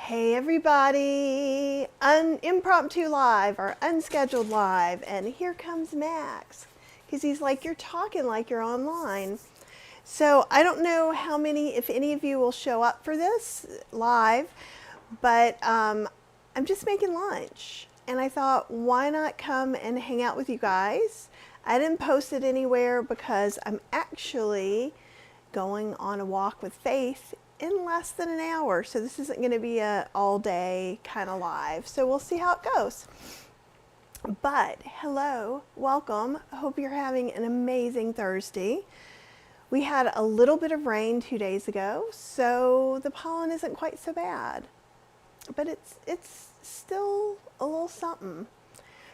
Hey everybody, impromptu live or unscheduled live, and here comes Max, because he's like, you're talking like you're online. So I don't know if any of you will show up for this live, but I'm just making lunch, and I thought, why not come and hang out with you guys? I didn't post it anywhere because I'm actually going on a walk with Faith in less than an hour. So this isn't going to be a all day kind of live. So we'll see how it goes. But hello, welcome. I hope you're having an amazing Thursday. We had a little bit of rain 2 days ago, so the pollen isn't quite so bad. But it's still a little something.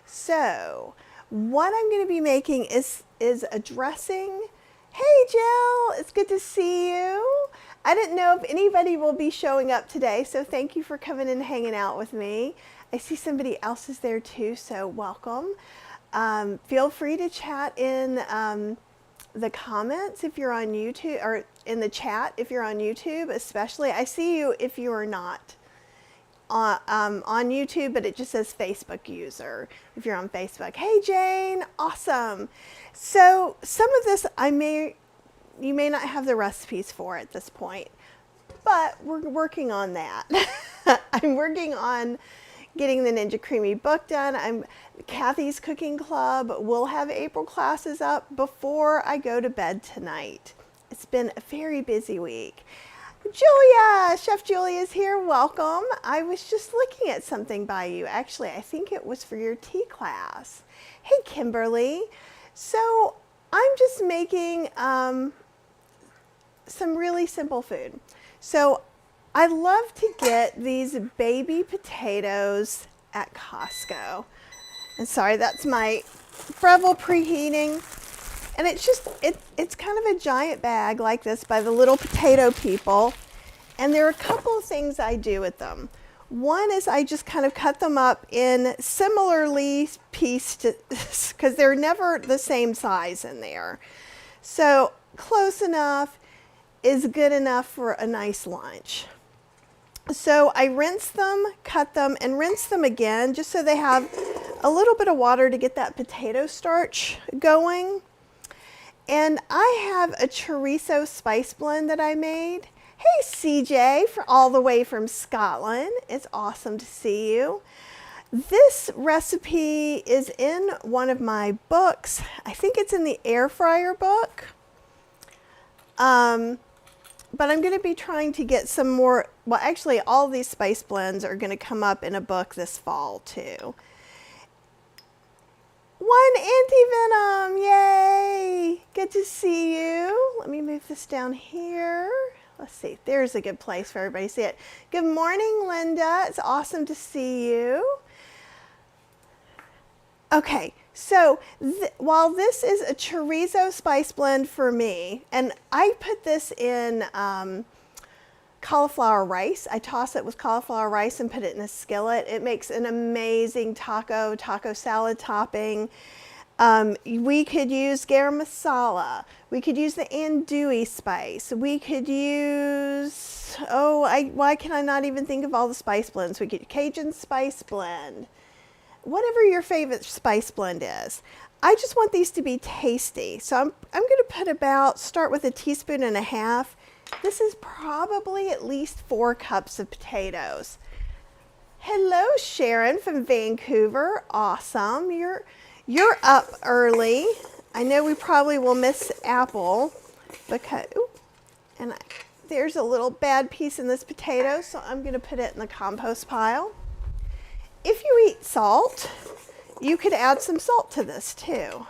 So what I'm going to be making is a dressing. Hey Jill, it's good to see you. I didn't know if anybody will be showing up today, so thank you for coming and hanging out with me. I see somebody else is there too, so welcome. Feel free to chat in the comments if you're on YouTube, or in the chat if you're on YouTube especially. I see you if you are not on YouTube, but it just says Facebook user if you're on Facebook. Hey Jane, awesome. So some of this you may not have the recipes for at this point, but we're working on that. I'm working on getting the Ninja Creamy book done. Kathy's Cooking Club will have April classes up before I go to bed tonight. It's been a very busy week. Julia, Chef Julia is here. Welcome. I was just looking at something by you. Actually, I think it was for your tea class. Hey, Kimberly. So I'm just making some really simple food. So I love to get these baby potatoes at Costco. And sorry, that's my Breville preheating. And it's kind of a giant bag like this by the Little Potato People. And there are a couple of things I do with them. One is I just kind of cut them up in similarly pieced, because they're never the same size in there. So close enough is good enough for a nice lunch. So I rinse them, cut them, and rinse them again, just so they have a little bit of water to get that potato starch going. And I have a chorizo spice blend that I made. Hey CJ, all the way from Scotland. It's awesome to see you. This recipe is in one of my books. I think it's in the air fryer book. But I'm going to be trying to get some more. Well, actually, all these spice blends are going to come up in a book this fall too. One anti-venom, yay! Good to see you. Let me move this down here. Let's see, there's a good place for everybody to see it. Good morning, Linda. It's awesome to see you. Okay, so while this is a chorizo spice blend for me, and I put this in cauliflower rice. I toss it with cauliflower rice and put it in a skillet. It makes an amazing taco salad topping. We could use garam masala. We could use the andouille spice. We could use, why can I not even think of all the spice blends? We could Cajun spice blend. Whatever your favorite spice blend is. I just want these to be tasty. So I'm going to start with 1.5 teaspoons. This is probably at least 4 cups of potatoes. Hello, Sharon from Vancouver. Awesome. You're up early. I know we probably will miss Apple because, there's a little bad piece in this potato, so I'm going to put it in the compost pile. If you eat salt, you could add some salt to this too.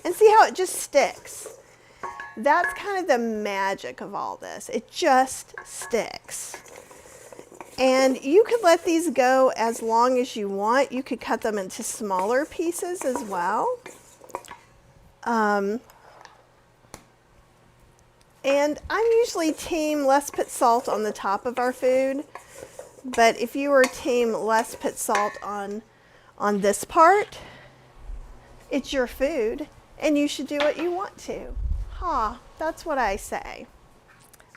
And see how it just sticks. That's kind of the magic of all this. It just sticks. And you could let these go as long as you want. You could cut them into smaller pieces as well. And I'm usually team let's put salt on the top of our food. But if you were team let's put salt on this part, it's your food and you should do what you want to. That's what I say.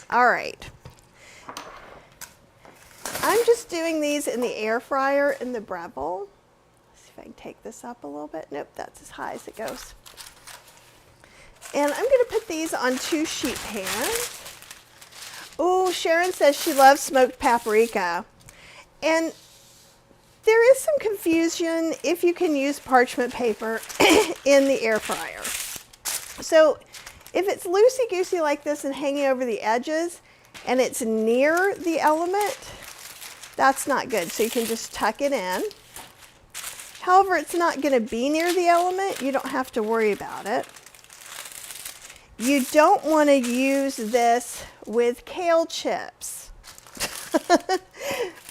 All right. I'm just doing these in the air fryer in the Breville. Let's see if I can take this up a little bit. Nope, that's as high as it goes. And I'm going to put these on 2 sheet pans. Oh, Sharon says she loves smoked paprika. And there is some confusion if you can use parchment paper in the air fryer. So if it's loosey-goosey like this and hanging over the edges and it's near the element, that's not good. So you can just tuck it in. However, it's not going to be near the element. You don't have to worry about it. You don't want to use this with kale chips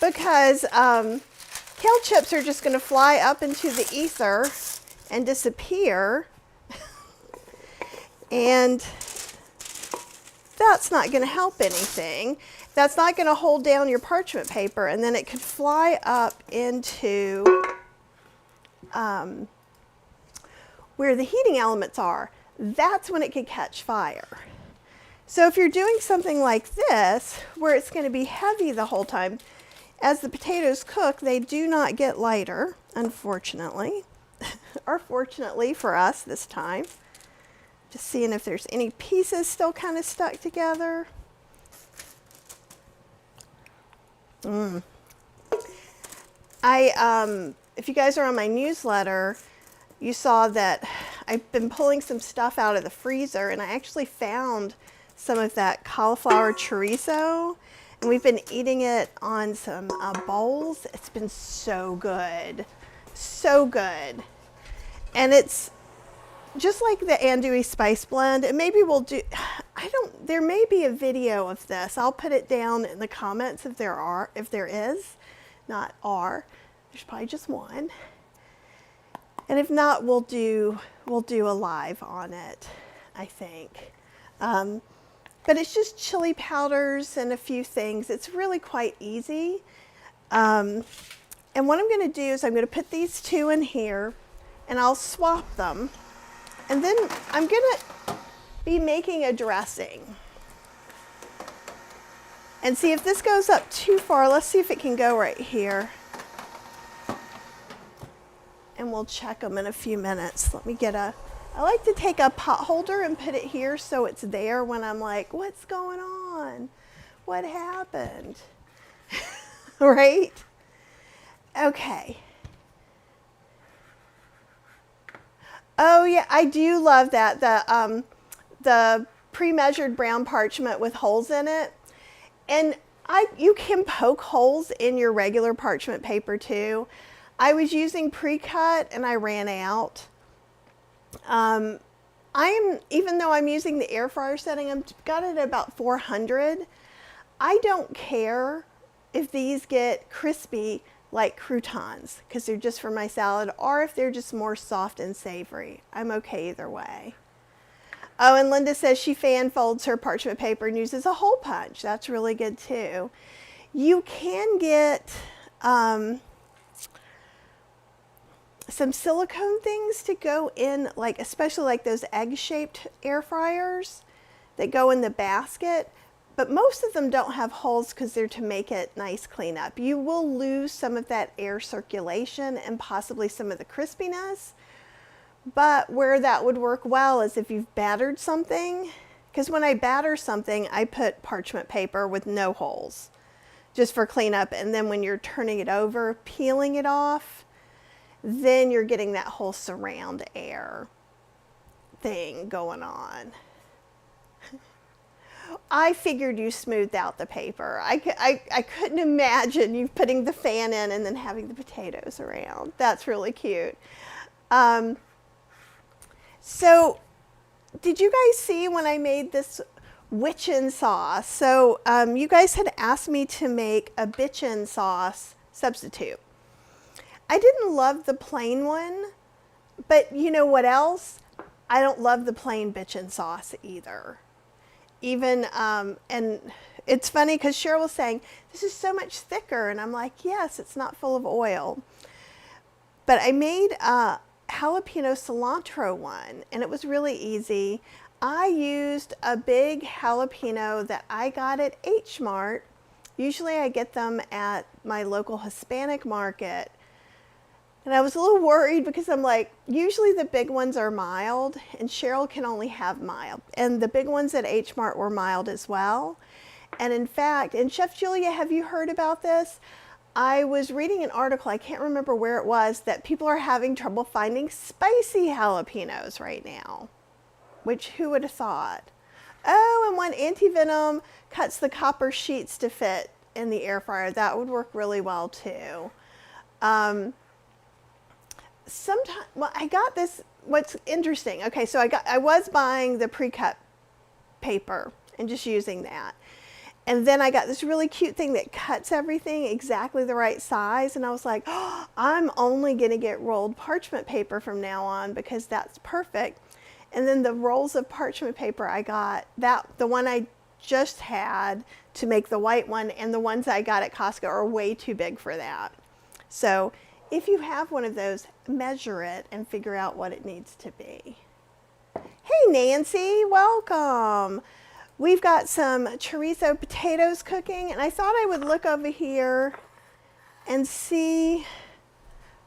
because kale chips are just going to fly up into the ether and disappear. And that's not going to help anything. That's not going to hold down your parchment paper, and then it could fly up into where the heating elements are. That's when it could catch fire. So if you're doing something like this, where it's going to be heavy the whole time, as the potatoes cook, they do not get lighter, unfortunately, or fortunately for us this time. Just seeing if there's any pieces still kind of stuck together. If you guys are on my newsletter, you saw that I've been pulling some stuff out of the freezer, and I actually found some of that cauliflower chorizo, and we've been eating it on some bowls. It's been so good, so good. And it's just like the andouille spice blend, and maybe we'll do, there may be a video of this. I'll put it down in the comments if there is, not are. There's probably just one. And if not, we'll do a live on it, I think. But it's just chili powders and a few things. It's really quite easy. And what I'm going to do is I'm going to put these 2 in here, and I'll swap them. And then I'm going to be making a dressing. And see if this goes up too far. Let's see if it can go right here. And we'll check them in a few minutes. Let me get I like to take a pot holder and put it here so it's there when I'm like, what's going on? What happened? Right? Okay. Oh yeah, I do love that. The pre-measured brown parchment with holes in it. And you can poke holes in your regular parchment paper too. I was using pre-cut and I ran out. Even though I'm using the air fryer setting, I've got it at about 400. I don't care if these get crispy like croutons because they're just for my salad, or if they're just more soft and savory. I'm okay either way. Oh, and Linda says she fan folds her parchment paper and uses a hole punch. That's really good too. You can get some silicone things to go in, like especially like those egg-shaped air fryers that go in the basket, but most of them don't have holes because they're to make it nice cleanup. You will lose some of that air circulation and possibly some of the crispiness, but where that would work well is if you've battered something, because when I batter something, I put parchment paper with no holes just for cleanup, and then when you're turning it over, peeling it off, then you're getting that whole surround air thing going on. I figured you smoothed out the paper. I couldn't imagine you putting the fan in and then having the potatoes around. That's really cute. So did you guys see when I made this Witchin sauce? So you guys had asked me to make a bitchin sauce substitute. I didn't love the plain one, but you know what else? I don't love the plain bitchin sauce either. Even, and it's funny because Cheryl was saying, this is so much thicker. And I'm like, yes, it's not full of oil. But I made a jalapeno cilantro one, and it was really easy. I used a big jalapeno that I got at H Mart. Usually I get them at my local Hispanic market. And I was a little worried because I'm like, usually the big ones are mild and Cheryl can only have mild. And the big ones at H Mart were mild as well. And in fact, and Chef Julia, have you heard about this? I was reading an article, I can't remember where it was, that people are having trouble finding spicy jalapenos right now. Which, who would have thought? Oh, and one anti-venom cuts the copper sheets to fit in the air fryer. That would work really well too. Sometimes, well, I got this, what's interesting, okay, so I was buying the pre-cut paper and just using that. And then I got this really cute thing that cuts everything exactly the right size. And I was like, oh, I'm only going to get rolled parchment paper from now on because that's perfect. And then the rolls of parchment paper I got, the one I just had to make the white one and the ones I got at Costco are way too big for that. So if you have one of those, measure it and figure out what it needs to be. Hey Nancy, welcome. We've got some chorizo potatoes cooking, and I thought I would look over here and see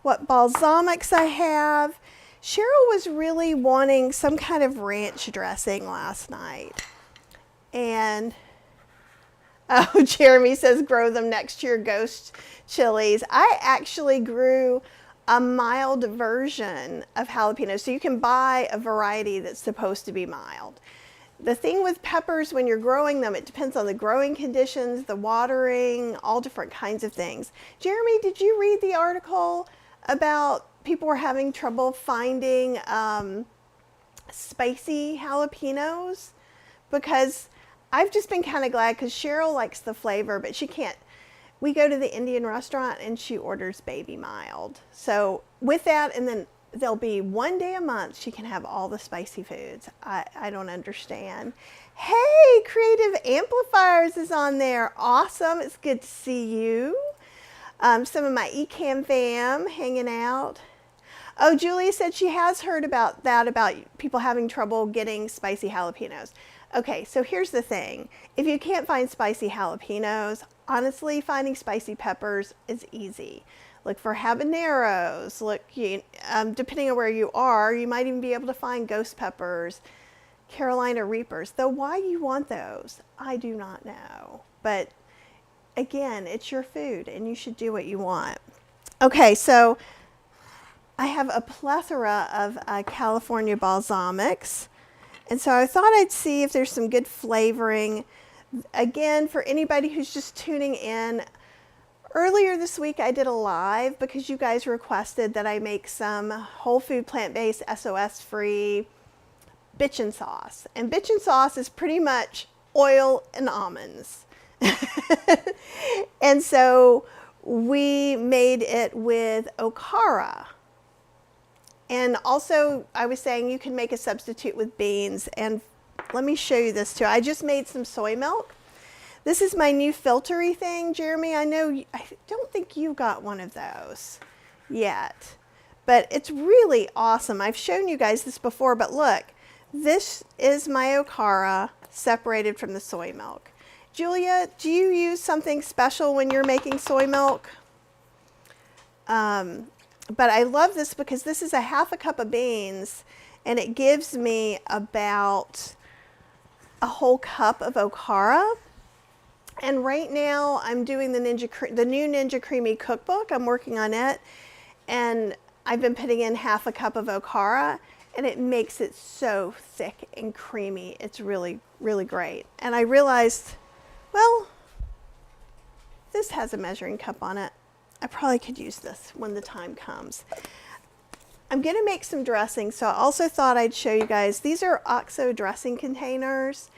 what balsamics I have. Cheryl was really wanting some kind of ranch dressing last night. And, oh, Jeremy says grow them next to your ghost chilies. I actually grew a mild version of jalapenos, so you can buy a variety that's supposed to be mild. The thing with peppers, when you're growing them, it depends on the growing conditions, the watering, all different kinds of things. Jeremy, did you read the article about people were having trouble finding spicy jalapenos? Because I've just been kind of glad because Cheryl likes the flavor, but she can't. We go to the Indian restaurant and she orders baby mild. So with that, and then there'll be one day a month she can have all the spicy foods. I don't understand. Hey, Creative Amplifiers is on there. Awesome. It's good to see you. Some of my eCam fam hanging out. Oh, Julia said she has heard about that, about people having trouble getting spicy jalapenos. Okay, so here's the thing. If you can't find spicy jalapenos, honestly, finding spicy peppers is easy. Look for habaneros. Look, depending on where you are, you might even be able to find ghost peppers, Carolina Reapers. Though why you want those, I do not know. But again, it's your food and you should do what you want. Okay, so I have a plethora of California balsamics. And so I thought I'd see if there's some good flavoring. Again, for anybody who's just tuning in, earlier this week I did a live because you guys requested that I make some whole food plant-based SOS-free bitchin sauce. And bitchin sauce is pretty much oil and almonds. And so we made it with okara. And also I was saying you can make a substitute with beans. And let me show you this too. I just made some soy milk. This is my new filtery thing, Jeremy. I don't think you got one of those yet, but it's really awesome. I've shown you guys this before, but look, this is my okara separated from the soy milk. Julia, do you use something special when you're making soy milk? But I love this because this is a half a cup of beans and it gives me about a whole cup of okara. And right now I'm doing the new Ninja Creamy cookbook. I'm working on it. And I've been putting in half a cup of okara and it makes it so thick and creamy. It's really, really great. And I realized, well, this has a measuring cup on it. I probably could use this when the time comes. I'm going to make some dressing, so I also thought I'd show you guys. These are OXO dressing containers,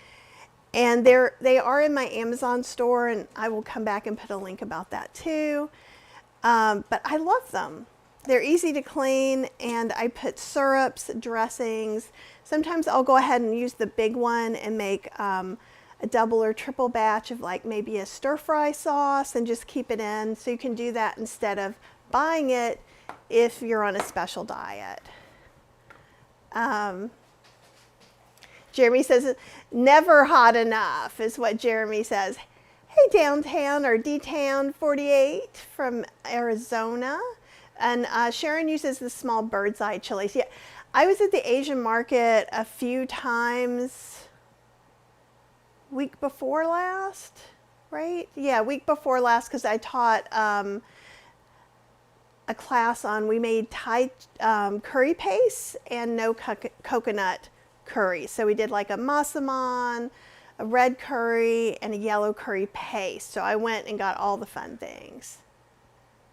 and they are in my Amazon store, and I will come back and put a link about that too. But I love them. They're easy to clean, and I put syrups, dressings. Sometimes I'll go ahead and use the big one and make a double or triple batch of like maybe a stir fry sauce and just keep it in. So you can do that instead of buying it if you're on a special diet. Jeremy says, never hot enough is what Jeremy says. Hey, Downtown or D-Town 48 from Arizona. And Sharon uses the small bird's eye chilies. Yeah, I was at the Asian market a few times week before last, right? Yeah, week before last, because I taught a class on, we made Thai curry paste and no coconut curry. So we did like a masaman, a red curry, and a yellow curry paste. So I went and got all the fun things.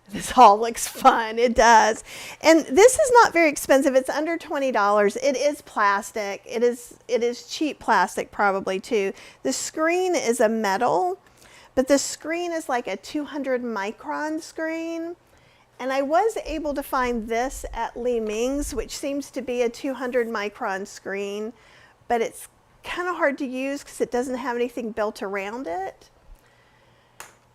This all looks fun. It does. And this is not very expensive. It's under $20. It is plastic. It is cheap plastic probably too. The screen is a metal, but the screen is like a 200 micron screen. And I was able to find this at Li Ming's, which seems to be a 200 micron screen, but it's kind of hard to use because it doesn't have anything built around it.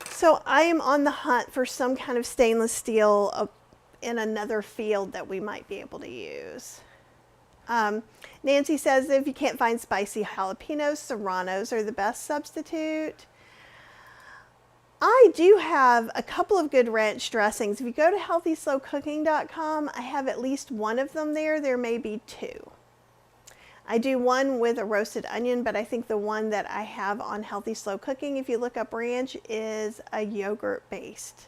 So I am on the hunt for some kind of stainless steel in another field that we might be able to use. Nancy says if you can't find spicy jalapenos, serranos are the best substitute. I do have a couple of good ranch dressings. If you go to healthyslowcooking.com, I have at least one of them there. There may be two. I do one with a roasted onion, but I think the one that I have on Healthy Slow Cooking, if you look up ranch, is a yogurt based.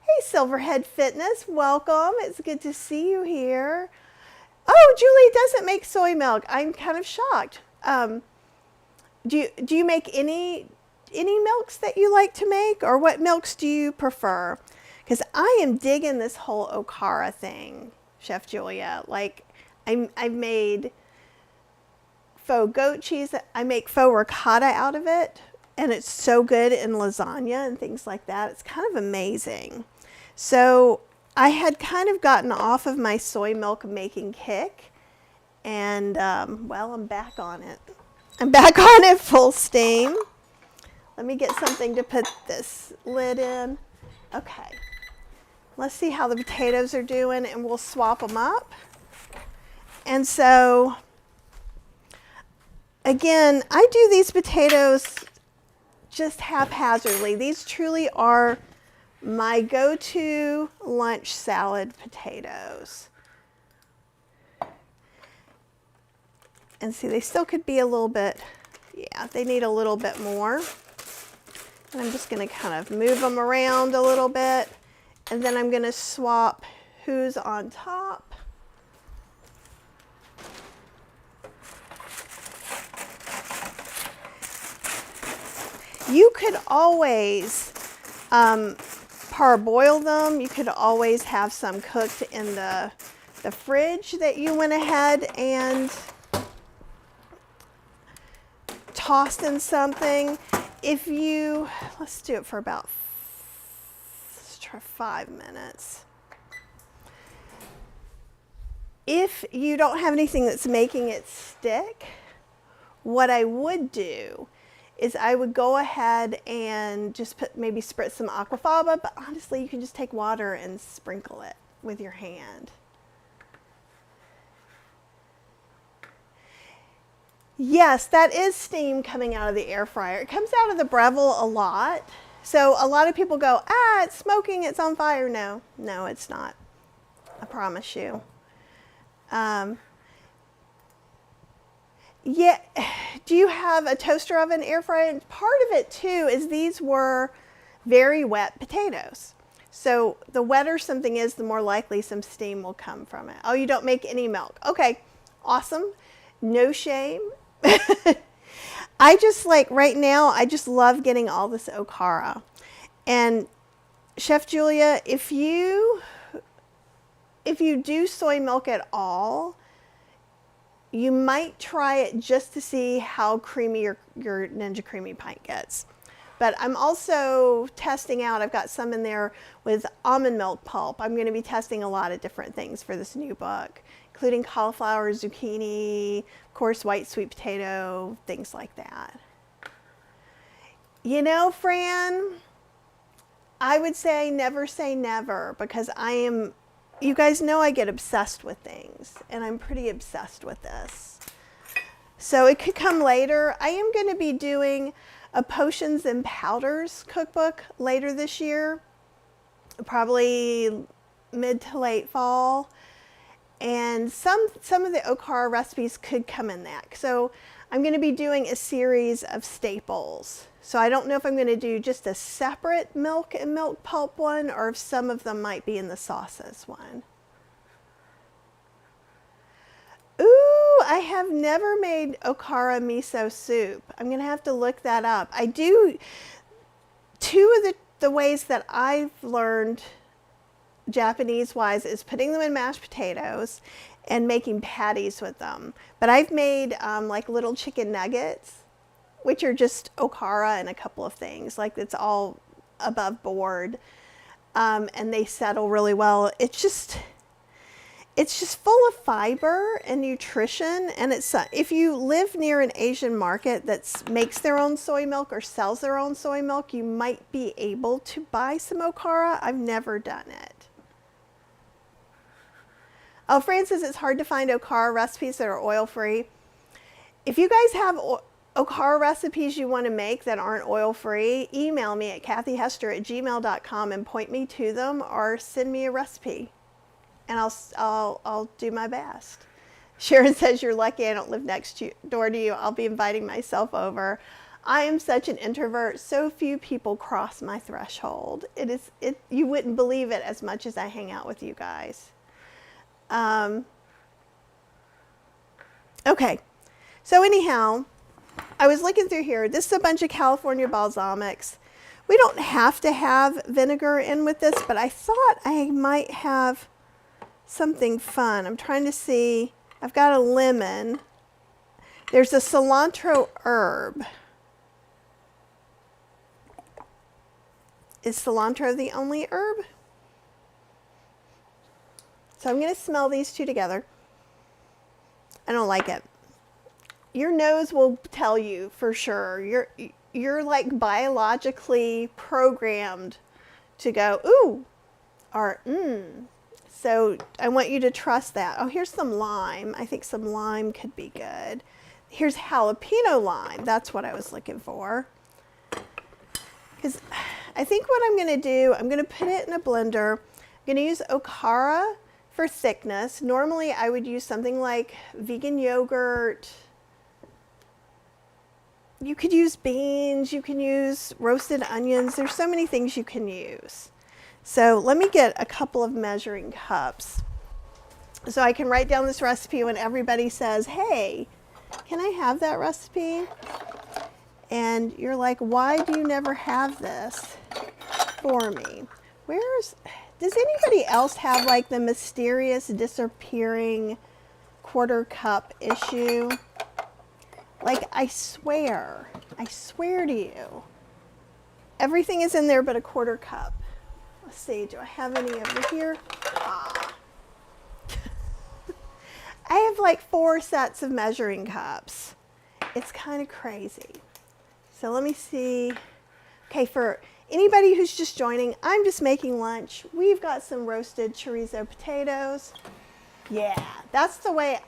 Hey, Silverhead Fitness, welcome. It's good to see you here. Oh, Julie doesn't make soy milk. I'm kind of shocked. Do you make any milks that you like to make, or what milks do you prefer? Because I am digging this whole okara thing, Chef Julia. Like I've made faux goat cheese. I make faux ricotta out of it, and it's so good in lasagna and things like that. It's kind of amazing. So I had kind of gotten off of my soy milk making kick, and well, I'm back on it. I'm back on it full steam. Let me get something to put this lid in. Okay, let's see how the potatoes are doing, and we'll swap them up. And so again, I do these potatoes just haphazardly. These truly are my go-to lunch salad potatoes. And see, they still could be a little bit, yeah, they need a little bit more. And I'm just going to kind of move them around a little bit. And then I'm going to swap who's on top. You could always parboil them. You could always have some cooked in the fridge that you went ahead and tossed in something. If you, let's do it for about, let's try 5 minutes. If you don't have anything that's making it stick, what I would do is I would go ahead and just maybe spritz some aquafaba, but honestly, you can just take water and sprinkle it with your hand. Yes, that is steam coming out of the air fryer. It comes out of the Breville a lot. So a lot of people go, it's smoking, it's on fire. No, it's not. I promise you. Yeah, do you have a toaster oven, air fryer? And part of it too is these were very wet potatoes. So the wetter something is, the more likely some steam will come from it. Oh, you don't make any milk. Okay, awesome. No shame. I just like right now, I just love getting all this okara. And Chef Julia, if you do soy milk at all, you might try it just to see how creamy your Ninja Creamy pint gets. But I'm also testing out, I've got some in there with almond milk pulp. I'm going to be testing a lot of different things for this new book, including cauliflower, zucchini, of course, white sweet potato, things like that. You know, Fran, I would say never, because you guys know I get obsessed with things, and I'm pretty obsessed with this. So it could come later. I am going to be doing a potions and powders cookbook later this year, probably mid to late fall. And some of the okara recipes could come in that. So I'm going to be doing a series of staples. So I don't know if I'm going to do just a separate milk and milk pulp one, or if some of them might be in the sauces one. Ooh, I have never made okara miso soup. I'm going to have to look that up. I do, two of the ways that I've learned Japanese wise is putting them in mashed potatoes and making patties with them. But I've made like little chicken nuggets, which are just okara and a couple of things. Like it's all above board, and they settle really well. It's just full of fiber and nutrition. And it's if you live near an Asian market that makes their own soy milk or sells their own soy milk, you might be able to buy some okara. I've never done it. Oh, Fran says it's hard to find okara recipes that are oil-free. If you guys have okara recipes you want to make that aren't oil-free, email me at kathyhester@gmail.com and point me to them, or send me a recipe, and I'll do my best. Sharon says, you're lucky I don't live next door to you. I'll be inviting myself over. I am such an introvert. So few people cross my threshold. You wouldn't believe it as much as I hang out with you guys. Okay, so anyhow, I was looking through here. This is a bunch of California balsamics. We don't have to have vinegar in with this, but I thought I might have something fun. I'm trying to see. I've got a lemon. There's a cilantro herb. Is cilantro the only herb? So I'm going to smell these two together. I don't like it. Your nose will tell you for sure. You're like biologically programmed to go, ooh, or So I want you to trust that. Oh, here's some lime. I think some lime could be good. Here's jalapeno lime. That's what I was looking for. Because I think what I'm going to do, I'm going to put it in a blender. I'm going to use okara for thickness. Normally I would use something like vegan yogurt. You could use beans, you can use roasted onions. There's so many things you can use. So let me get a couple of measuring cups so I can write down this recipe when everybody says, hey, can I have that recipe? And you're like, why do you never have this for me? Does anybody else have like the mysterious disappearing quarter cup issue? Like, I swear to you, everything is in there but a quarter cup. Let's see, do I have any over here? I have like 4 sets of measuring cups. It's kind of crazy. So let me see. Okay, for anybody who's just joining, I'm just making lunch. We've got some roasted chorizo potatoes. Yeah, that's the way,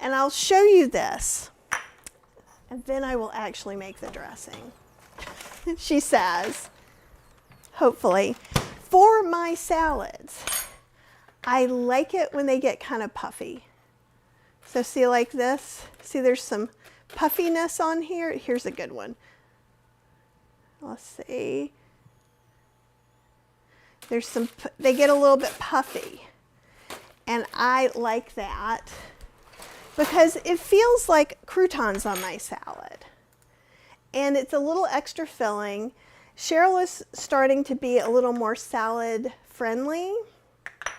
and I'll show you this. And then I will actually make the dressing, she says, hopefully. For my salads, I like it when they get kind of puffy. So see like this? See there's some puffiness on here? Here's a good one. Let's see. They get a little bit puffy. And I like that, because it feels like croutons on my salad. And it's a little extra filling. Cheryl is starting to be a little more salad friendly.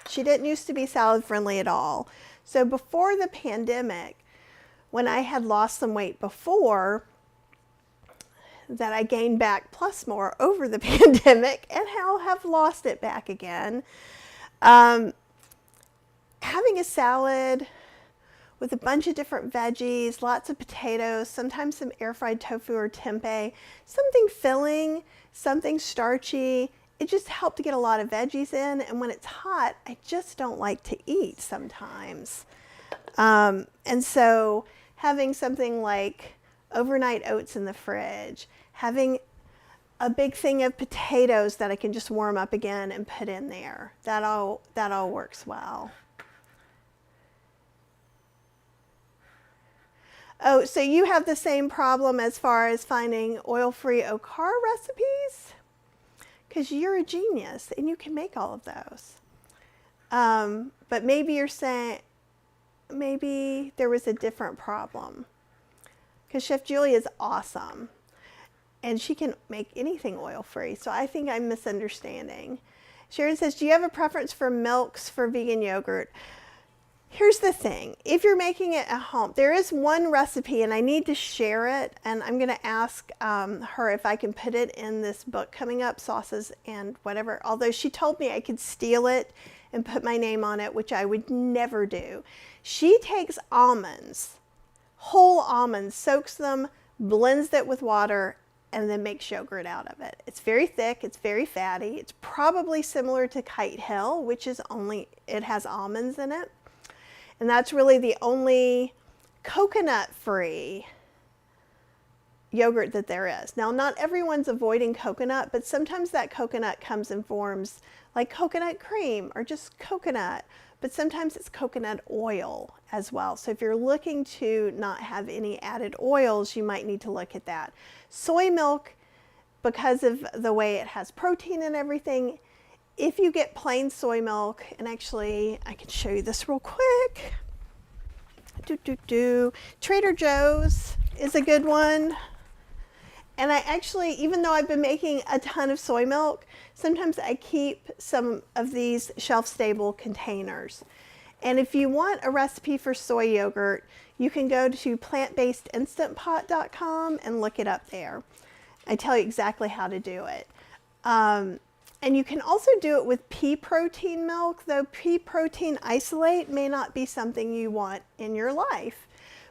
She didn't used to be salad friendly at all. So before the pandemic, when I had lost some weight before, that I gained back plus more over the pandemic, and how have lost it back again. Having a salad with a bunch of different veggies, lots of potatoes, sometimes some air fried tofu or tempeh, something filling, something starchy. It just helped to get a lot of veggies in, and when it's hot, I just don't like to eat sometimes. And so having something like overnight oats in the fridge, having a big thing of potatoes that I can just warm up again and put in there. That all works well. Oh, so you have the same problem as far as finding oil-free okara recipes? Because you're a genius and you can make all of those. But maybe you're saying, maybe there was a different problem. Because Chef Julie is awesome. And she can make anything oil-free. So I think I'm misunderstanding. Sharon says, do you have a preference for milks for vegan yogurt? Here's the thing. If you're making it at home, there is one recipe, and I need to share it. And I'm going to ask her if I can put it in this book coming up, Sauces and Whatever. Although she told me I could steal it and put my name on it, which I would never do. She takes almonds, whole almonds, soaks them, blends it with water, and then makes yogurt out of it. It's very thick, it's very fatty. It's probably similar to Kite Hill, which is it has almonds in it. And that's really the only coconut-free yogurt that there is. Now, not everyone's avoiding coconut, but sometimes that coconut comes in forms like coconut cream or just coconut, but sometimes it's coconut oil as well. So if you're looking to not have any added oils, you might need to look at that. Soy milk, because of the way it has protein and everything, if you get plain soy milk, and actually I can show you this real quick. Trader Joe's is a good one. And I actually, even though I've been making a ton of soy milk, sometimes I keep some of these shelf-stable containers. And if you want a recipe for soy yogurt, you can go to plantbasedinstantpot.com and look it up there. I tell you exactly how to do it. And you can also do it with pea protein milk, though pea protein isolate may not be something you want in your life.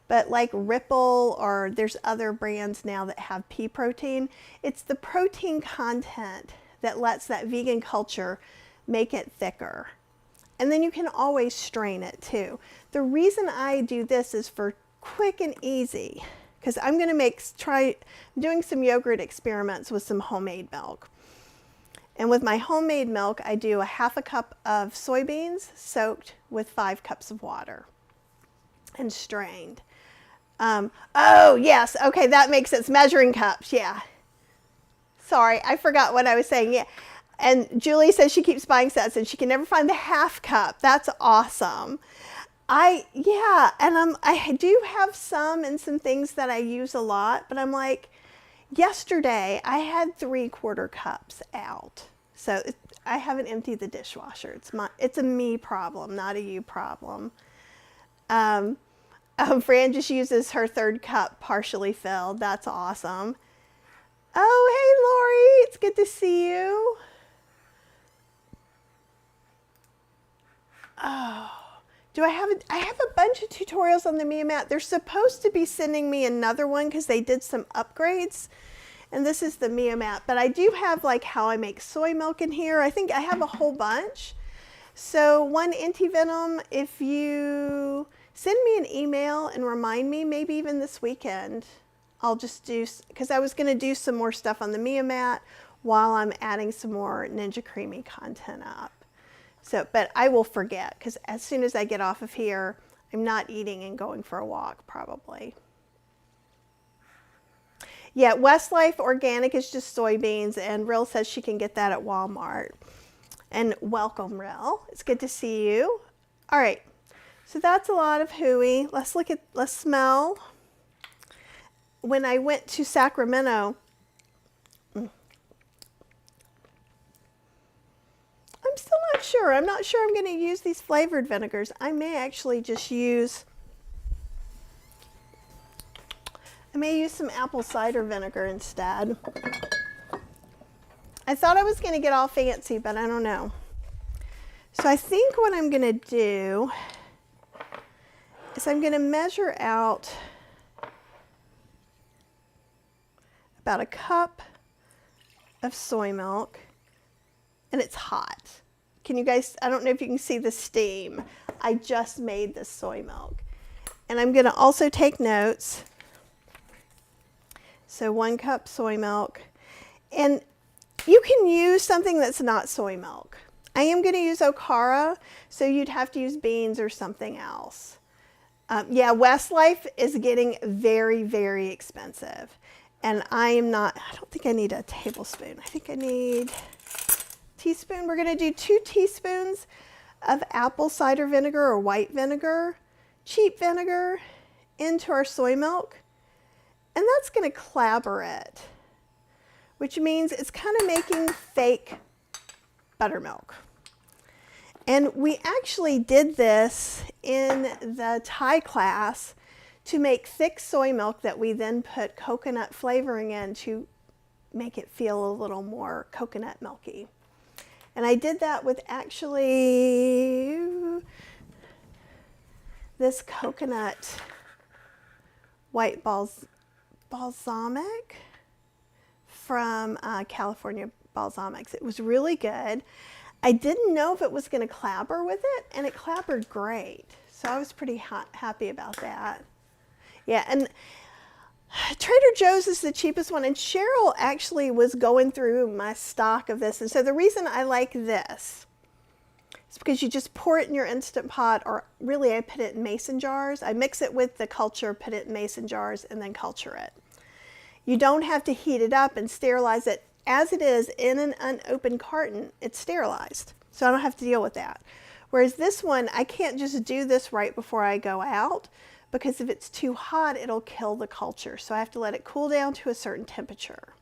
But like Ripple, or there's other brands now that have pea protein, it's the protein content that lets that vegan culture make it thicker. And then you can always strain it too. The reason I do this is for quick and easy, because I'm going to try doing some yogurt experiments with some homemade milk. And with my homemade milk, I do a half a cup of soybeans soaked with 5 cups of water and strained. Oh, yes. Okay, that makes sense. Measuring cups. Yeah. Sorry, I forgot what I was saying. Yeah. And Julie says she keeps buying sets and she can never find the half cup. That's awesome. I do have some and some things that I use a lot, but I'm like, yesterday I had 3/4 cups out. So I haven't emptied the dishwasher. It's a me problem, not a you problem. Fran just uses her 3rd cup partially filled. That's awesome. Oh, hey, Lori. It's good to see you. Oh, I have a bunch of tutorials on the Mia Mat. They're supposed to be sending me another one because they did some upgrades. And this is the Mia Mat. But I do have like how I make soy milk in here. I think I have a whole bunch. So one anti-venom, if you send me an email and remind me, maybe even this weekend, I'll just do, because I was going to do some more stuff on the Mia Mat while I'm adding some more Ninja Creamy content up. So, but I will forget, because as soon as I get off of here, I'm not eating and going for a walk probably. Yeah, Westlife Organic is just soybeans, and Rill says she can get that at Walmart. And welcome, Rill. It's good to see you. All right, so that's a lot of hooey. Let's smell. When I went to Sacramento, I'm still not sure. I'm not sure I'm going to use these flavored vinegars. I may actually just use some apple cider vinegar instead. I thought I was going to get all fancy, but I don't know. So I think what I'm going to do is I'm going to measure out about a cup of soy milk, and it's hot. Can you guys, I don't know if you can see the steam. I just made this soy milk. And I'm going to also take notes. So 1 cup soy milk. And you can use something that's not soy milk. I am going to use okara, so you'd have to use beans or something else. Yeah, Westlife is getting very, very expensive. And I don't think I need a tablespoon. I think I need a teaspoon. We're going to do 2 teaspoons of apple cider vinegar or white vinegar, cheap vinegar, into our soy milk. And that's going to clabber it, which means it's kind of making fake buttermilk. And we actually did this in the Thai class to make thick soy milk that we then put coconut flavoring in to make it feel a little more coconut milky. And I did that with actually this coconut white balsamic from California Balsamics. It was really good. I didn't know if it was going to clabber with it, and it clabbered great. So I was pretty happy about that. Yeah, and Trader Joe's is the cheapest one, and Cheryl actually was going through my stock of this. And so the reason I like this is because you just pour it in your Instant Pot, or really I put it in mason jars. I mix it with the culture, put it in mason jars, and then culture it. You don't have to heat it up and sterilize it. As it is in an unopened carton, it's sterilized. So I don't have to deal with that. Whereas this one, I can't just do this right before I go out, because if it's too hot, it'll kill the culture. So I have to let it cool down to a certain temperature.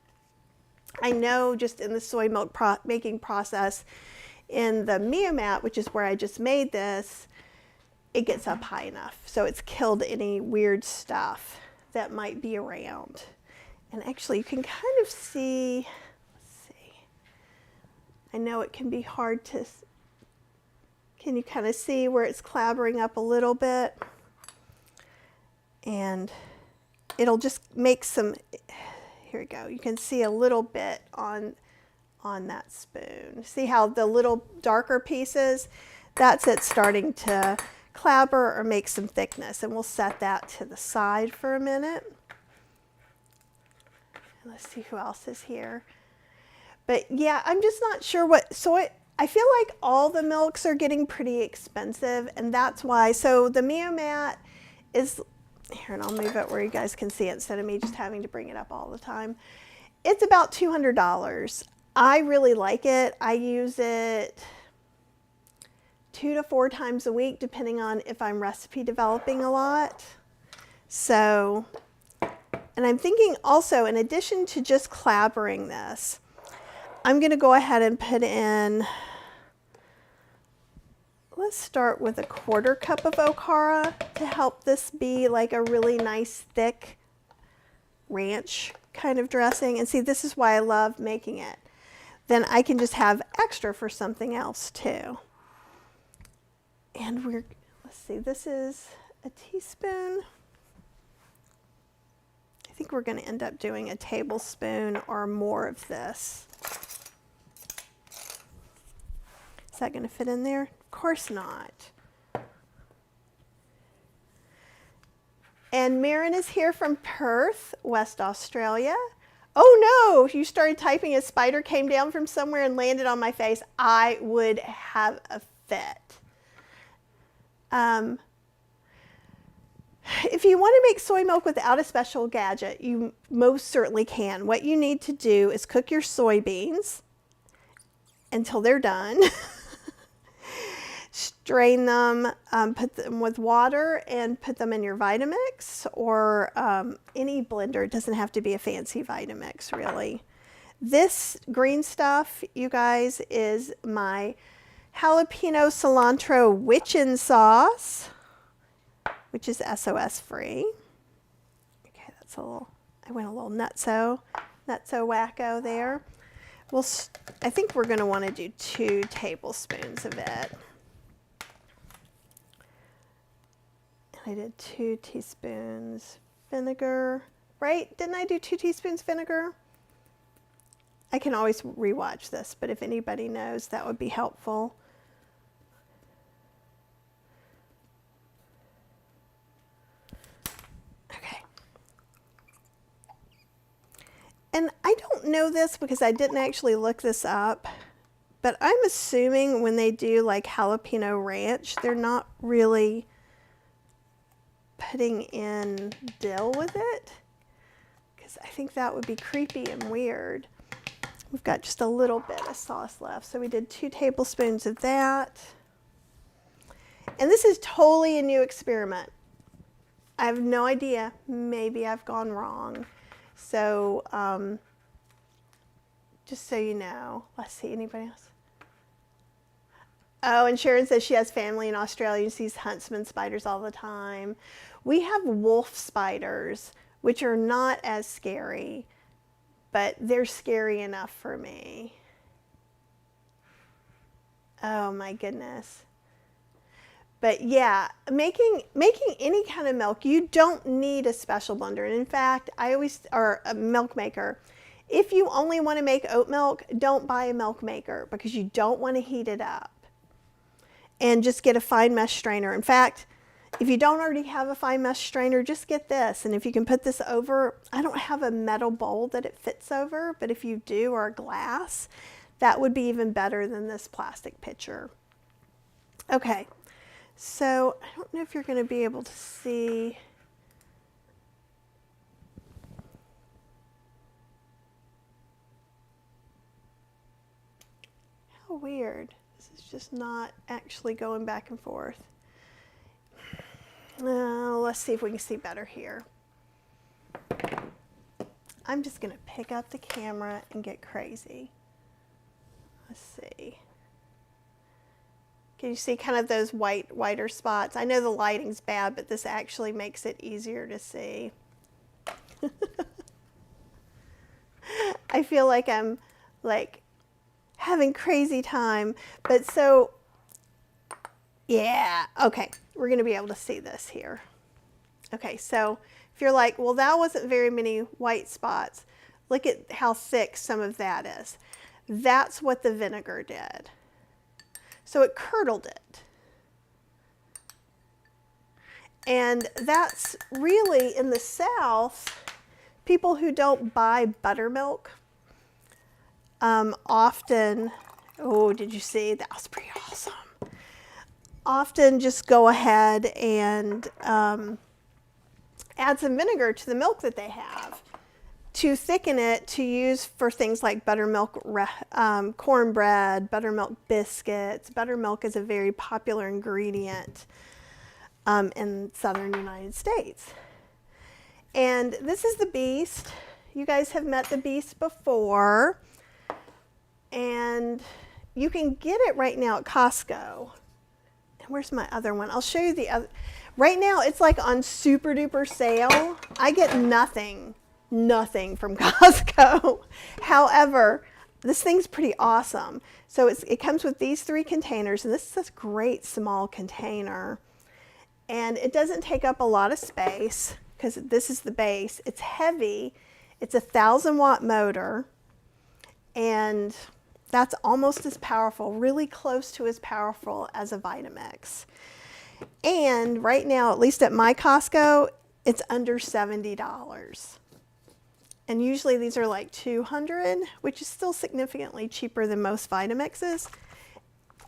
I know just in the soy milk making process in the Mio-Mat, which is where I just made this, it gets up high enough. So it's killed any weird stuff that might be around. And actually you can kind of see, I know it can be hard to, can you kind of see where it's clabbering up a little bit? And it'll just make some, here we go. You can see a little bit on that spoon. See how the little darker pieces, that's it starting to clabber or make some thickness. And we'll set that to the side for a minute. Let's see who else is here. But yeah, I'm just not sure what soy, I feel like all the milks are getting pretty expensive, and that's why. So the Mio-Mat is, here, and I'll move it where you guys can see it instead of me just having to bring it up all the time. It's about $200. I really like it. I use it 2 to 4 times a week, depending on if I'm recipe developing a lot. So, and I'm thinking also, in addition to just clabbering this, I'm going to go ahead and put in, let's start with a 1/4 cup of okara to help this be like a really nice thick ranch kind of dressing. And see, this is why I love making it. Then I can just have extra for something else too. And let's see, this is a teaspoon. I think we're going to end up doing a tablespoon or more of this. Is that going to fit in there? Of course not. And Marin is here from Perth, West Australia. Oh no, you started typing, a spider came down from somewhere and landed on my face. I would have a fit. If you want to make soy milk without a special gadget, you most certainly can. What you need to do is cook your soybeans until they're done. Strain them, put them with water, and put them in your Vitamix or any blender. It doesn't have to be a fancy Vitamix, really. This green stuff, you guys, is my jalapeno cilantro Witchin sauce, which is SOS free. Okay, that's a little, I went a little nutso wacko there. I think we're going to want to do 2 tablespoons of it. I did 2 teaspoons vinegar, right? Didn't I do 2 teaspoons vinegar? I can always rewatch this, but if anybody knows, that would be helpful. Okay. know this because I didn't actually look this up, but I'm assuming when they do like jalapeno ranch, they're not really putting in dill with it, because I think that would be creepy and weird. We've got just a little bit of sauce left. So we did 2 tablespoons of that. And this is totally a new experiment. I have no idea. Maybe I've gone wrong. So just so you know. Let's see, anybody else? Oh, and Sharon says she has family in Australia and sees huntsman spiders all the time. We have wolf spiders, which are not as scary, but they're scary enough for me. Oh my goodness. But yeah, making any kind of milk, you don't need a special blender. And in fact, or a milk maker. If you only want to make oat milk, don't buy a milk maker because you don't want to heat it up. And just get a fine mesh strainer. In fact, if you don't already have a fine mesh strainer, just get this. And if you can put this over, I don't have a metal bowl that it fits over, but if you do, or a glass, that would be even better than this plastic pitcher. Okay, so I don't know if you're going to be able to see. How weird. This is just not actually going back and forth. Let's see if we can see better here. I'm just going to pick up the camera and get crazy. Let's see. Can you see kind of those whiter spots? I know the lighting's bad, but this actually makes it easier to see. I feel like I'm like having crazy time. But so, yeah, okay. We're going to be able to see this here. Okay, so if you're like, well, that wasn't very many white spots, look at how thick some of that is. That's what the vinegar did. So it curdled it. And that's really, in the South, people who don't buy buttermilk often, oh, did you see? That was pretty awesome. Often just go ahead and add some vinegar to the milk that they have to thicken it to use for things like buttermilk cornbread, buttermilk biscuits. Buttermilk is a very popular ingredient in southern United States. And this is the Beast. You guys have met the Beast before. And you can get it right now at Costco. Where's my other one? I'll show you the other. Right now, it's like on super duper sale. I get nothing from Costco. However, this thing's pretty awesome. So it comes with these 3 containers, and this is a great small container. And it doesn't take up a lot of space because this is the base. It's heavy. It's a 1,000-watt motor, and that's almost as powerful, really close to as powerful as a Vitamix. And right now, at least at my Costco, it's under $70. And usually these are like $200, which is still significantly cheaper than most Vitamixes.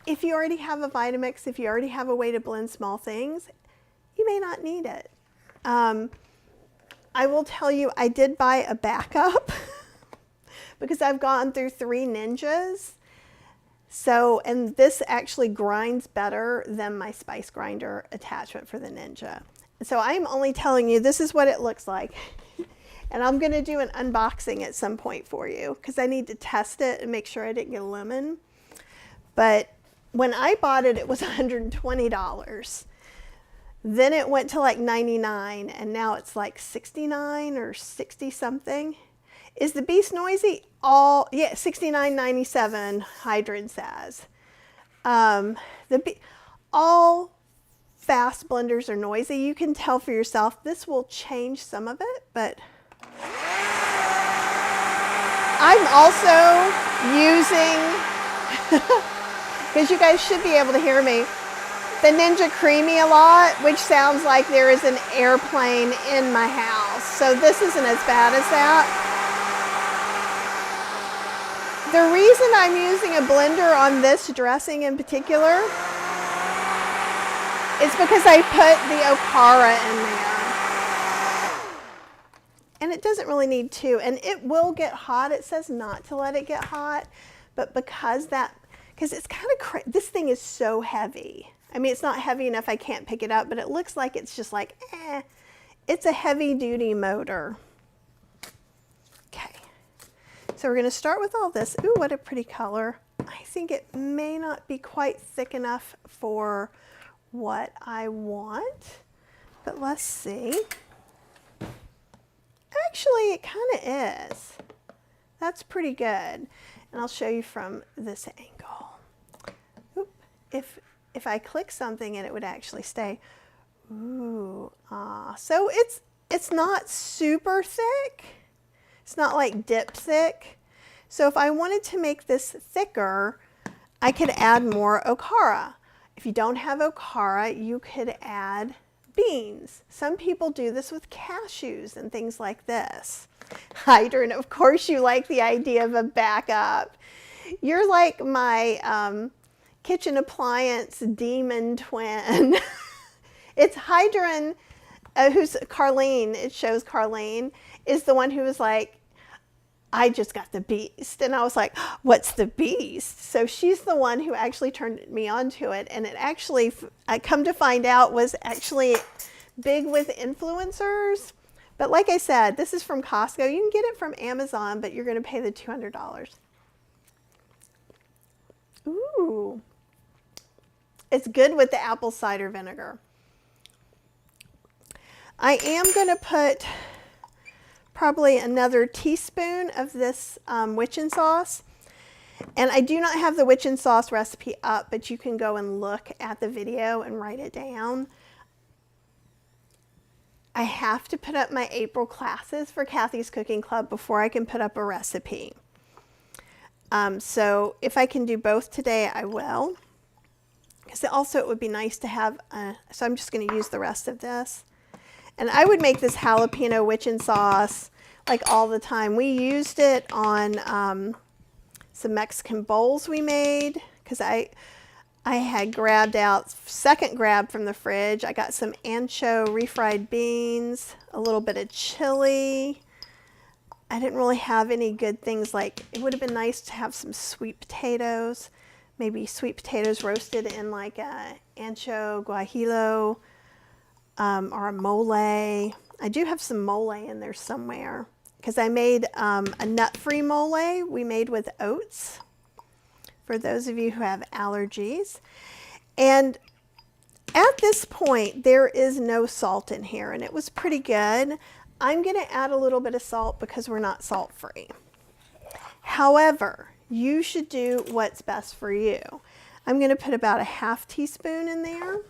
If you already have a Vitamix, if you already have a way to blend small things, you may not need it. I will tell you, I did buy a backup because I've gone through 3 Ninjas. So, and this actually grinds better than my spice grinder attachment for the Ninja. So I'm only telling you, this is what it looks like. And I'm going to do an unboxing at some point for you because I need to test it and make sure I didn't get a lemon. But when I bought it, it was $120. Then it went to like $99, and now it's like $69 or 60 something. Is the Beast noisy? Yeah, $69.97, Hydran says. All fast blenders are noisy. You can tell for yourself. This will change some of it, but I'm also using, because you guys should be able to hear me, the Ninja Creamy a lot, which sounds like there is an airplane in my house. So this isn't as bad as that. The reason I'm using a blender on this dressing in particular is because I put the okara in there. And it doesn't really need to, and it will get hot. It says not to let it get hot, but because it's kind of, this thing is so heavy. I mean, it's not heavy enough I can't pick it up, but it looks like it's just like, it's a heavy duty motor. Okay. So we're going to start with all this. Ooh, what a pretty color. I think it may not be quite thick enough for what I want, but let's see. Actually, it kind of is. That's pretty good. And I'll show you from this angle. Oop. If I click something and it would actually stay. Ooh, so it's not super thick. It's not like dip thick. So if I wanted to make this thicker, I could add more okara. If you don't have okara, you could add beans. Some people do this with cashews and things like this. Hydrant, of course you like the idea of a backup. You're like my kitchen appliance demon twin. It's Hydran, who's Carlene, it shows Carlene, is the one who was like, I just got the beast. And I was like, what's the beast? So she's the one who actually turned me on to it. And it actually, I come to find out, was actually big with influencers. But like I said, this is from Costco. You can get it from Amazon, but you're going to pay the $200. Ooh. It's good with the apple cider vinegar. I am going to put probably another teaspoon of this Witchin sauce. And I do not have the Witchin sauce recipe up, but you can go and look at the video and write it down. I have to put up my April classes for Kathy's Cooking Club before I can put up a recipe. So if I can do both today, I will. Because also it would be nice to have, so I'm just going to use the rest of this. And I would make this jalapeno Witchin sauce like all the time. We used it on some Mexican bowls we made because I had grabbed out, second grab from the fridge. I got some ancho refried beans, a little bit of chili. I didn't really have any good things like, it would have been nice to have some sweet potatoes, maybe sweet potatoes roasted in like a ancho guajillo. Or a mole. I do have some mole in there somewhere because I made a nut-free mole we made with oats for those of you who have allergies. And at this point, there is no salt in here, and it was pretty good. I'm going to add a little bit of salt because we're not salt-free. However, you should do what's best for you. I'm going to put about a half teaspoon in there.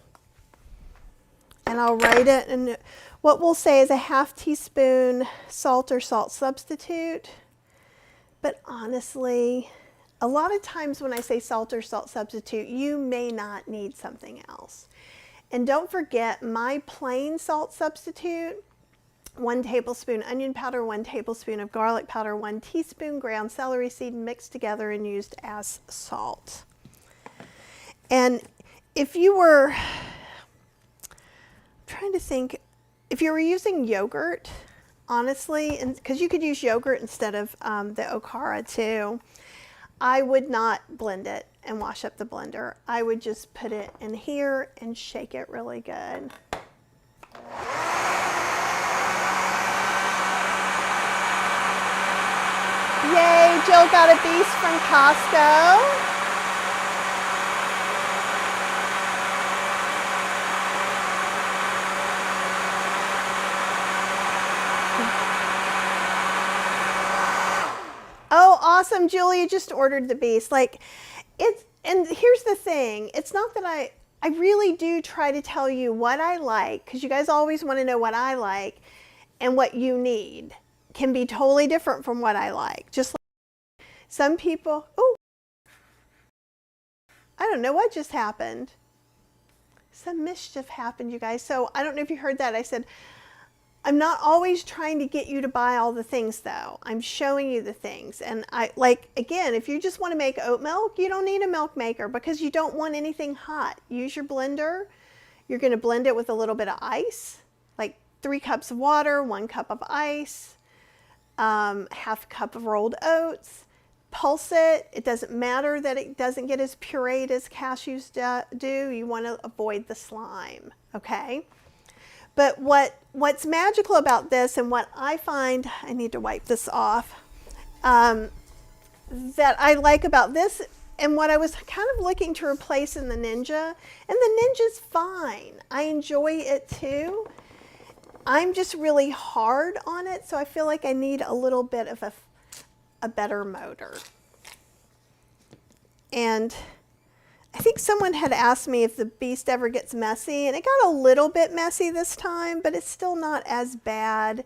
And I'll write it, and what we'll say is a half teaspoon salt or salt substitute. But honestly, a lot of times when I say salt or salt substitute, you may not need something else. And don't forget my plain salt substitute, 1 tablespoon onion powder, 1 tablespoon of garlic powder, 1 teaspoon ground celery seed mixed together and used as salt. And if you were, trying to think, if you were using yogurt, honestly, and because you could use yogurt instead of the okara too, I would not blend it and wash up the blender. I would just put it in here and shake it really good. Yay, Jill got a beast from Costco. Oh, awesome, Julia just ordered the beast. Like, it's, and here's the thing. It's not that I really do try to tell you what I like, because you guys always want to know what I like, and what you need can be totally different from what I like. Just like some people, oh, I don't know what just happened. Some mischief happened, you guys. So I don't know if you heard that. I said, I'm not always trying to get you to buy all the things though. I'm showing you the things. And I like, again, if you just want to make oat milk, you don't need a milk maker because you don't want anything hot. Use your blender. You're going to blend it with a little bit of ice, like 3 cups of water, 1 cup of ice, half a cup of rolled oats. Pulse it. It doesn't matter that it doesn't get as pureed as cashews do. You want to avoid the slime, okay? But what's magical about this, and what I find, I need to wipe this off, that I like about this, and what I was kind of looking to replace in the Ninja, and the Ninja's fine. I enjoy it too. I'm just really hard on it, so I feel like I need a little bit of a better motor. And I think someone had asked me if the Beast ever gets messy, and it got a little bit messy this time, but it's still not as bad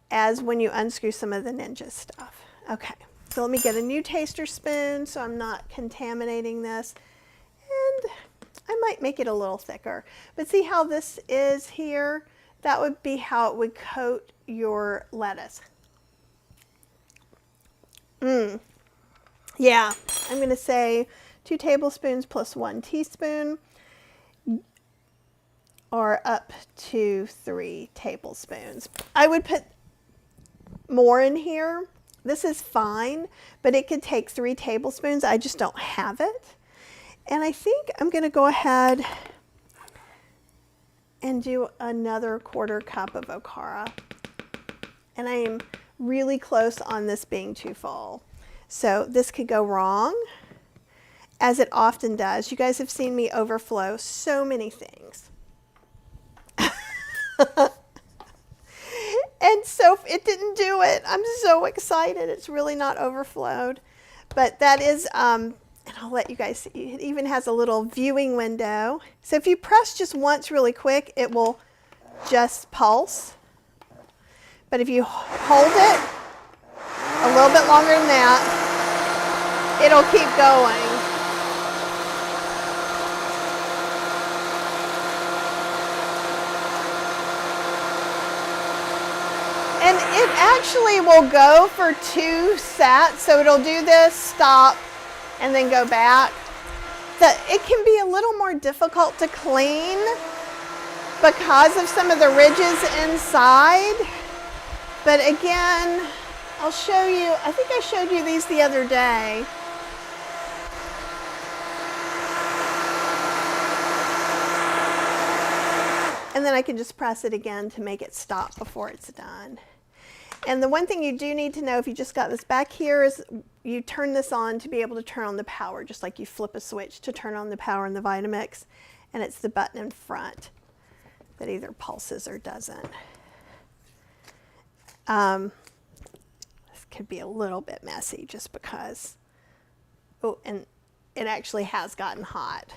as when you unscrew some of the Ninja stuff. Okay, so let me get a new taster spoon so I'm not contaminating this, and I might make it a little thicker. But see how this is here? That would be how it would coat your lettuce. Yeah, I'm going to say 2 tablespoons plus 1 teaspoon, or up to 3 tablespoons. I would put more in here. This is fine, but it could take 3 tablespoons. I just don't have it. And I think I'm going to go ahead and do another 1/4 cup of okara. And I am really close on this being too full. So this could go wrong, as it often does. You guys have seen me overflow so many things. And so it didn't do it. I'm so excited. It's really not overflowed. But that is, and I'll let you guys see, it even has a little viewing window. So if you press just once really quick, it will just pulse. But if you hold it a little bit longer than that, it'll keep going. And it actually will go for 2 sets, so it'll do this, stop, and then go back. It can be a little more difficult to clean because of some of the ridges inside. But again, I'll show you, I think I showed you these the other day. And then I can just press it again to make it stop before it's done. And the one thing you do need to know if you just got this back here is you turn this on to be able to turn on the power, just like you flip a switch to turn on the power in the Vitamix. And it's the button in front that either pulses or doesn't. This could be a little bit messy just because, oh, and it actually has gotten hot.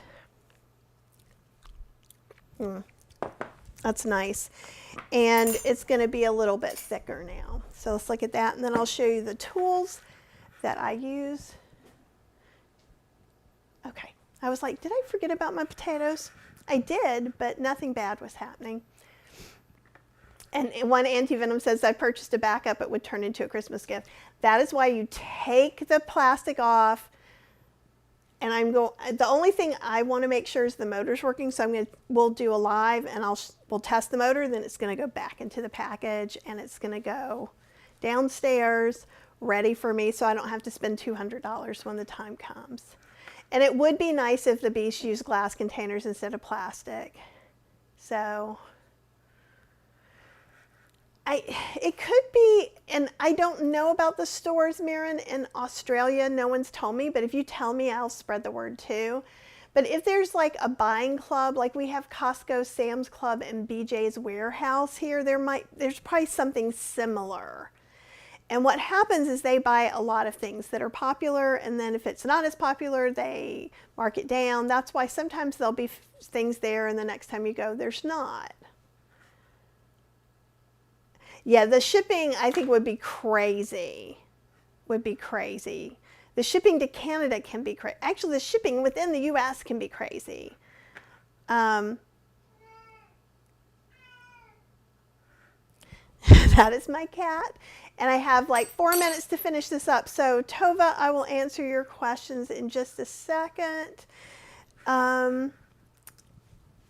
That's nice. And it's going to be a little bit thicker now. So let's look at that, and then I'll show you the tools that I use. Okay, I was like, did I forget about my potatoes? I did, but nothing bad was happening. And one anti-venom says, I purchased a backup, it would turn into a Christmas gift. That is why you take the plastic off. And the only thing I want to make sure is the motor's working. So we'll do a live, and we'll test the motor. Then it's going to go back into the package, and it's going to go downstairs ready for me, so I don't have to spend $200 when the time comes. And it would be nice if the Beast used glass containers instead of plastic. So it could be, and I don't know about the stores, Mirren, in Australia. No one's told me, but if you tell me, I'll spread the word too. But if there's like a buying club, like we have Costco, Sam's Club, and BJ's Warehouse here, there's probably something similar. And what happens is they buy a lot of things that are popular, and then if it's not as popular, they mark it down. That's why sometimes there'll be things there, and the next time you go, there's not. Yeah, the shipping, I think, would be crazy. The shipping to Canada can be crazy. Actually, the shipping within the U.S. can be crazy. That is my cat. And I have like 4 minutes to finish this up. So Tova, I will answer your questions in just a second. And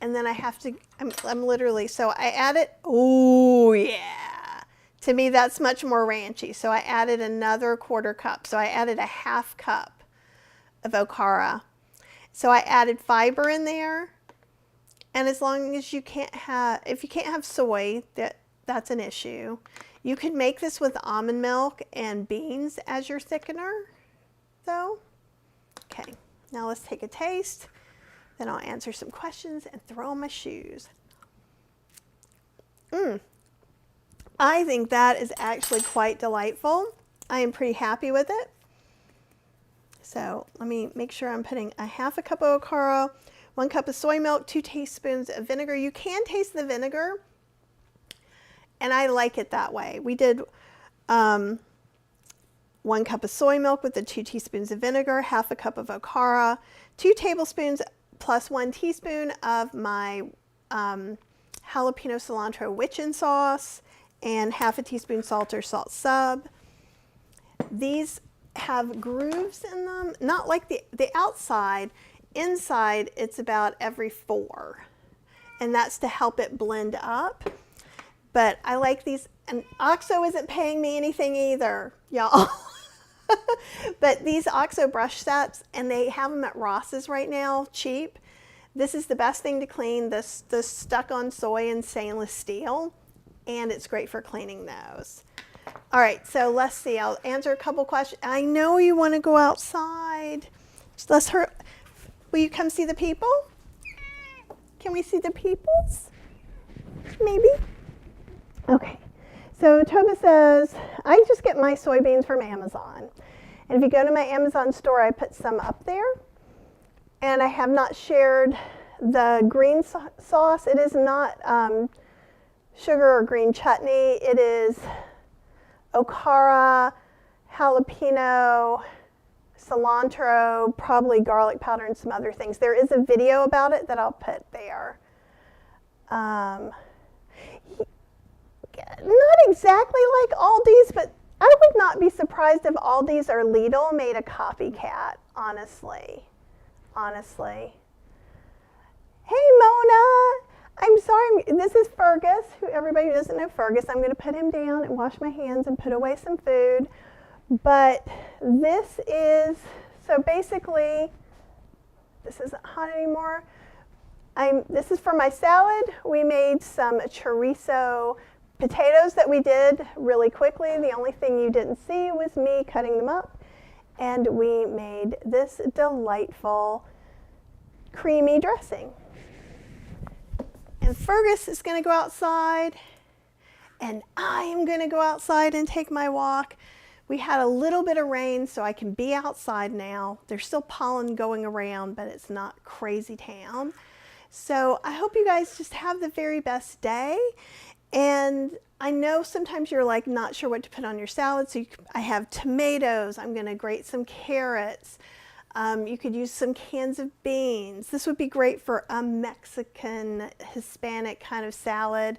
then I have to, I'm literally, so I added, oh yeah. To me, that's much more ranchy. So I added another 1/4 cup. So I added a 1/2 cup of okara. So I added fiber in there. And as long as you can't have, if you can't have soy, that's an issue. You could make this with almond milk and beans as your thickener, though. Okay, now let's take a taste. Then I'll answer some questions and throw on my shoes. I think that is actually quite delightful. I am pretty happy with it. So let me make sure I'm putting a 1/2 cup of okara, 1 cup of soy milk, 2 teaspoons of vinegar. You can taste the vinegar, and I like it that way. We did 1 cup of soy milk with the 2 teaspoons of vinegar, 1/2 cup of okara, 2 tablespoons plus 1 teaspoon of my jalapeno cilantro Witchin sauce, and 1/2 teaspoon salt or salt sub. These have grooves in them, not like the outside. Inside, it's about every 4, and that's to help it blend up. But I like these, and OXO isn't paying me anything either, y'all. But these OXO brush sets, and they have them at Ross's right now, cheap. This is the best thing to clean the stuck-on soy and stainless steel, and it's great for cleaning those. All right, so let's see. I'll answer a couple questions. I know you want to go outside. Let's hurry. Will you come see the people? Can we see the peoples? Maybe? Okay. So Tova says, I just get my soybeans from Amazon. And if you go to my Amazon store, I put some up there. And I have not shared the green sauce. It is not sugar or green chutney. It is okara, jalapeno, cilantro, probably garlic powder, and some other things. There is a video about it that I'll put there. Not exactly like Aldi's, but I would not be surprised if Aldi's or Lidl made a copycat, honestly. Honestly. Hey, Mona. I'm sorry. This is Fergus. Everybody who doesn't know Fergus, I'm going to put him down and wash my hands and put away some food. But this is, so basically, this isn't hot anymore. This is for my salad. We made some chorizo potatoes that we did really quickly. The only thing you didn't see was me cutting them up. And we made this delightful creamy dressing. And Fergus is going to go outside, and I am going to go outside and take my walk. We had a little bit of rain, so I can be outside now. There's still pollen going around, but it's not crazy town. So I hope you guys just have the very best day. And I know sometimes you're like not sure what to put on your salad. So I have tomatoes. I'm going to grate some carrots. You could use some cans of beans. This would be great for a Mexican, Hispanic kind of salad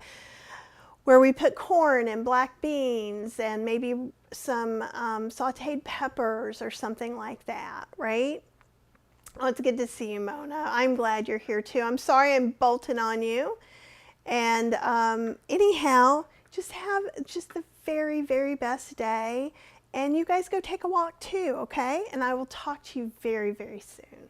where we put corn and black beans and maybe some sauteed peppers or something like that, right? Oh, it's good to see you, Mona. I'm glad you're here too. I'm sorry I'm bolting on you. And anyhow, just have just the very, very best day. And you guys go take a walk too, okay? And I will talk to you very, very soon.